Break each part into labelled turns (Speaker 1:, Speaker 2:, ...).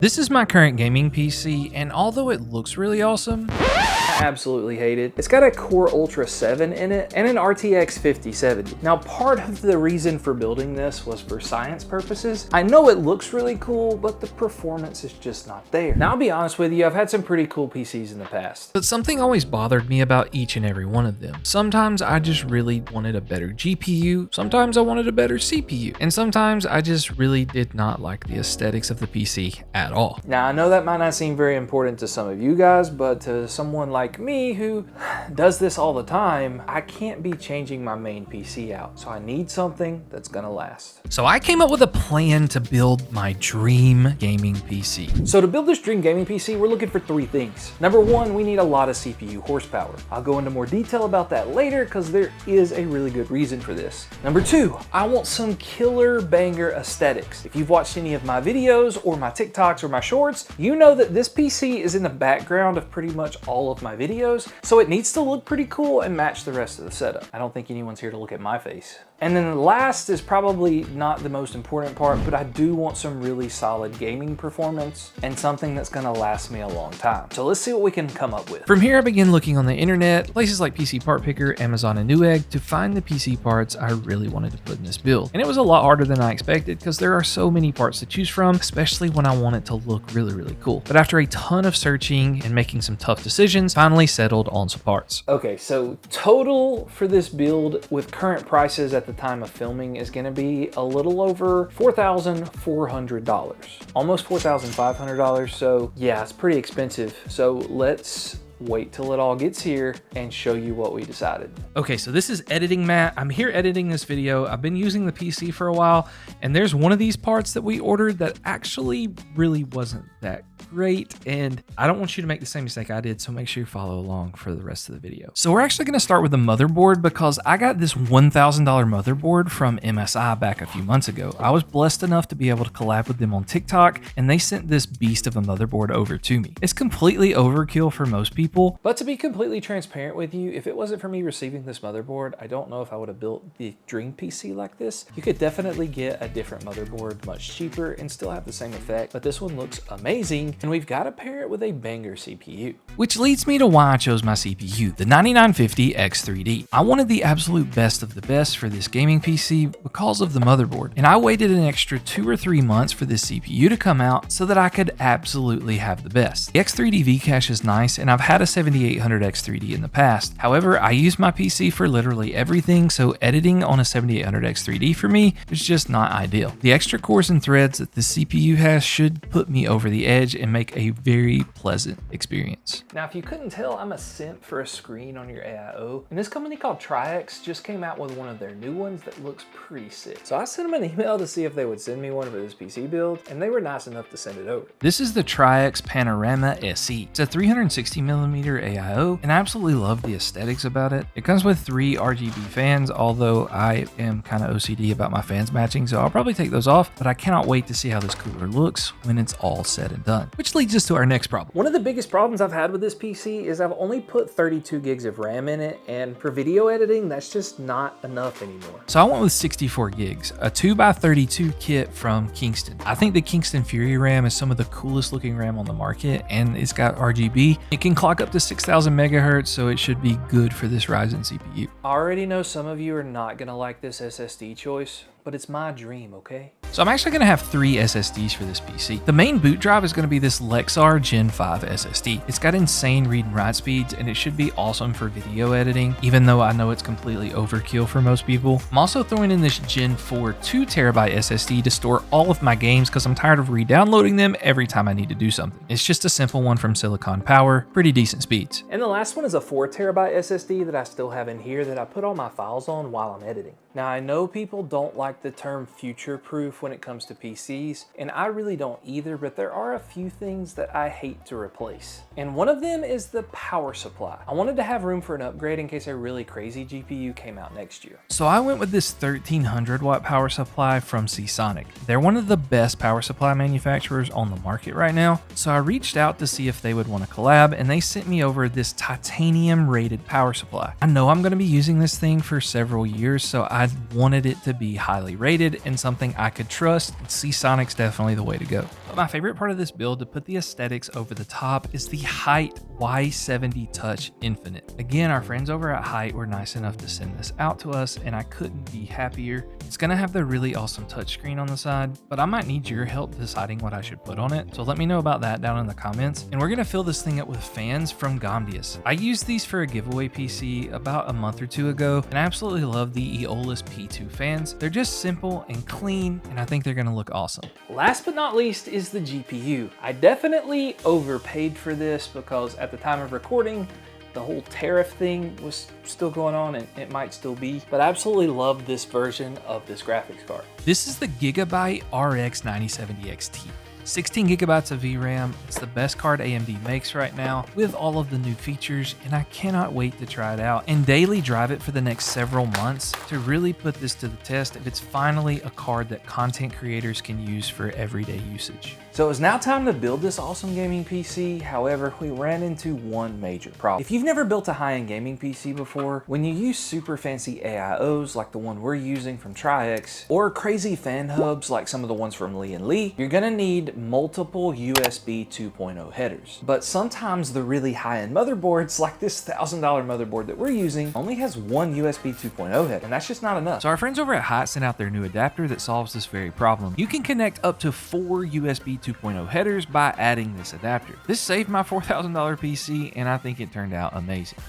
Speaker 1: This is my current gaming PC, and although it looks really awesome,
Speaker 2: I absolutely hate it. It's got a Core Ultra 7 in it and an RTX 5070. Now, part of the reason for building this was for science purposes. I know it looks really cool, but the performance is just not there. Now, I'll be honest with you, I've had some pretty cool PCs in the past.
Speaker 1: but something always bothered me about each and every one of them. Sometimes I just really wanted a better GPU, sometimes I wanted a better CPU, and sometimes I just really did not like the aesthetics of the PC at all.
Speaker 2: Now, I know that might not seem very important to some of you guys, but to someone like me who does this all the time, I can't be changing my main PC out. So I need something that's gonna last.
Speaker 1: So I came up with a plan to build my dream gaming PC.
Speaker 2: So to build this dream gaming PC, we're looking for three things. Number one, we need a lot of CPU horsepower. I'll go into more detail about that later because there is a really good reason for this. Number two, I want some killer banger aesthetics. If you've watched any of my videos or my TikToks or my shorts, you know that this PC is in the background of pretty much all of my videos, so it needs to look pretty cool and match the rest of the setup. I don't think anyone's here to look at my face. And then the last is probably not the most important part, but I do want some really solid gaming performance and something that's gonna last me a long time. So let's see what we can come up with.
Speaker 1: From here, I began looking on the internet, places like PC Part Picker, Amazon, and Newegg to find the PC parts I really wanted to put in this build. And it was a lot harder than I expected because there are so many parts to choose from, especially when I want it to look really, really cool. But after a ton of searching and making some tough decisions, finally settled on some parts.
Speaker 2: Okay, so total for this build with current prices at the time of filming is gonna be a little over $4,400, almost $4,500. So yeah, it's pretty expensive. So let's wait till it all gets here and show you what we decided.
Speaker 1: Okay, so this is editing Matt. I'm here editing this video. I've been using the PC for a while, and there's one of these parts that we ordered that actually really wasn't that great, and I don't want you to make the same mistake I did, so make sure you follow along for the rest of the video. So we're actually gonna start with the motherboard because I got this $1,000 motherboard from MSI back a few months ago. I was blessed enough to be able to collab with them on TikTok, and they sent this beast of a motherboard over to me. It's completely overkill for most people,
Speaker 2: But to be completely transparent with you, if it wasn't for me receiving this motherboard, I don't know if I would have built the dream PC like this. You could definitely get a different motherboard much cheaper and still have the same effect, but this one looks amazing, and we've got to pair it with a banger CPU.
Speaker 1: Which leads me to why I chose my CPU, the 9950 X3D. I wanted the absolute best of the best for this gaming PC because of the motherboard, and I waited an extra 2 or 3 months for this CPU to come out so that I could absolutely have the best. The X3D V-Cache is nice, and I've had a 7800 X3D in the past. However, I use my PC for literally everything, so editing on a 7800 X3D for me is just not ideal. The extra cores and threads that the CPU has should put me over the edge and make a very pleasant experience.
Speaker 2: Now, if you couldn't tell, I'm a simp for a screen on your AIO, and this company called Tri-X just came out with one of their new ones that looks pretty sick. So I sent them an email to see if they would send me one for this PC build, and they were nice enough to send it over.
Speaker 1: This is the Tri-X Panorama SE. It's a 360mm AIO, and I absolutely love the aesthetics about it. It comes with 3 RGB fans, although I am kind of OCD about my fans matching, so I'll probably take those off, but I cannot wait to see how this cooler looks when it's all said and done. Which leads us to our next problem.
Speaker 2: One of the biggest problems I've had with this PC is I've only put 32 gigs of RAM in it, and for video editing, that's just not enough anymore.
Speaker 1: So I went with 64 gigs, a 2x32 kit from Kingston. I think the Kingston Fury RAM is some of the coolest looking RAM on the market, and it's got RGB. It can clock up to 6000 megahertz, so it should be good for this Ryzen CPU.
Speaker 2: I already know some of you are not gonna like this SSD choice, but it's my dream, okay?
Speaker 1: So I'm actually going to have 3 SSDs for this PC. The main boot drive is going to be this Lexar Gen 5 SSD. It's got insane read and write speeds, and it should be awesome for video editing, even though I know it's completely overkill for most people. I'm also throwing in this Gen 4 2TB SSD to store all of my games because I'm tired of re-downloading them every time I need to do something. It's just a simple one from Silicon Power, pretty decent speeds.
Speaker 2: And the last one is a 4TB SSD that I still have in here that I put all my files on while I'm editing. Now, I know people don't like the term future-proof when it comes to PCs, and I really don't either, but there are a few things that I hate to replace. And one of them is the power supply. I wanted to have room for an upgrade in case a really crazy GPU came out next year.
Speaker 1: So I went with this 1300 watt power supply from Seasonic. They're one of the best power supply manufacturers on the market right now. So I reached out to see if they would want to collab, and they sent me over this titanium rated power supply. I know I'm going to be using this thing for several years, so I wanted it to be highly rated and something I could trust. Seasonic's definitely the way to go. But my favorite part of this build to put the aesthetics over the top is the Height Y70 Touch Infinite. Again, our friends over at Height were nice enough to send this out to us, and I couldn't be happier. It's gonna have the really awesome touchscreen on the side, but I might need your help deciding what I should put on it, so let me know about that down in the comments. And we're gonna fill this thing up with fans from Gomdius. I used these for a giveaway PC about a month or two ago, and I absolutely love the Aeolus P2 fans. They're just simple and clean, and I think they're gonna look awesome.
Speaker 2: Last but not least is the GPU. I definitely overpaid for this because at the time of recording, the whole tariff thing was still going on, and it might still be, but I absolutely love this version of this graphics card.
Speaker 1: This is the Gigabyte RX 9070 XT. 16 gigabytes of VRAM. It's the best card AMD makes right now with all of the new features, and I cannot wait to try it out and daily drive it for the next several months to really put this to the test if it's finally a card that content creators can use for everyday usage.
Speaker 2: So it's now time to build this awesome gaming PC. However, we ran into one major problem. If you've never built a high-end gaming PC before, when you use super fancy AIOs like the one we're using from Tri-X, or crazy fan hubs like some of the ones from Lee & Lee, you're gonna need multiple USB 2.0 headers. But sometimes the really high-end motherboards, like this $1,000 motherboard that we're using, only has one USB 2.0 header, and that's just not enough.
Speaker 1: So our friends over at Height sent out their new adapter that solves this very problem. You can connect up to 4 USB 2.0 headers by adding this adapter. This saved my $4,000 PC, and I think it turned out amazing.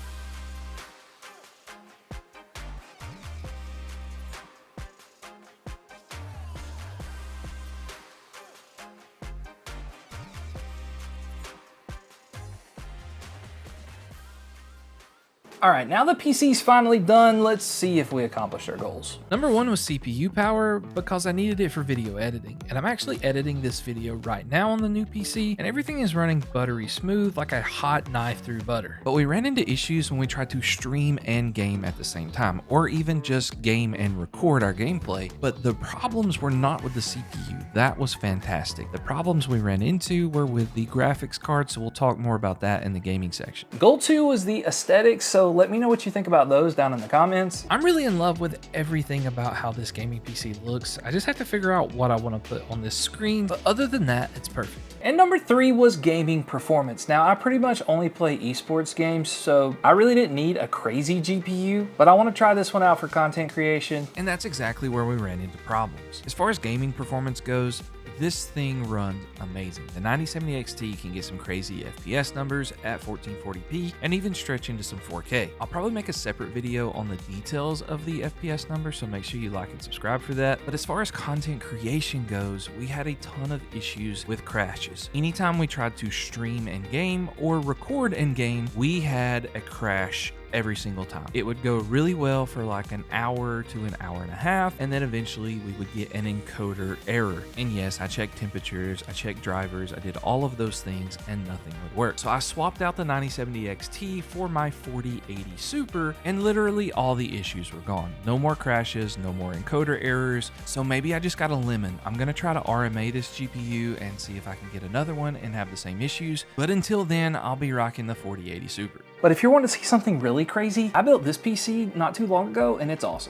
Speaker 2: All right, now the PC's finally done, let's see if we accomplished our goals.
Speaker 1: Number one was CPU power because I needed it for video editing, and I'm actually editing this video right now on the new PC, and everything is running buttery smooth like a hot knife through butter. But we ran into issues when we tried to stream and game at the same time, or even just game and record our gameplay. But the problems were not with the CPU. That was fantastic. The problems we ran into were with the graphics card, so we'll talk more about that in the gaming section.
Speaker 2: Goal 2 was the aesthetics, so let me know what you think about those down in the comments.
Speaker 1: I'm really in love with everything about how this gaming PC looks. I just have to figure out what I want to put on this screen, but other than that, it's perfect.
Speaker 2: And number 3 was gaming performance. Now, I pretty much only play esports games, so I really didn't need a crazy GPU, but I want to try this one out for content creation.
Speaker 1: And that's exactly where we ran into problems. As far as gaming performance goes, this thing runs amazing. The 9070 XT can get some crazy FPS numbers at 1440p and even stretch into some 4K. I'll probably make a separate video on the details of the FPS numbers, so make sure you like and subscribe for that. But as far as content creation goes, we had a ton of issues with crashes. Anytime we tried to stream and game or record and game, we had a crash every single time. It would go really well for like an hour to an hour and a half, and then eventually we would get an encoder error. And yes, I checked temperatures, I checked drivers, I did all of those things, and nothing would work. So I swapped out the 9070 XT for my 4080 Super, and literally all the issues were gone. No more crashes, no more encoder errors. So maybe I just got a lemon. I'm gonna try to RMA this GPU and see if I can get another one and have the same issues. But until then, I'll be rocking the 4080 Super.
Speaker 2: But if you want to see something really crazy, I built this PC not too long ago, and it's awesome.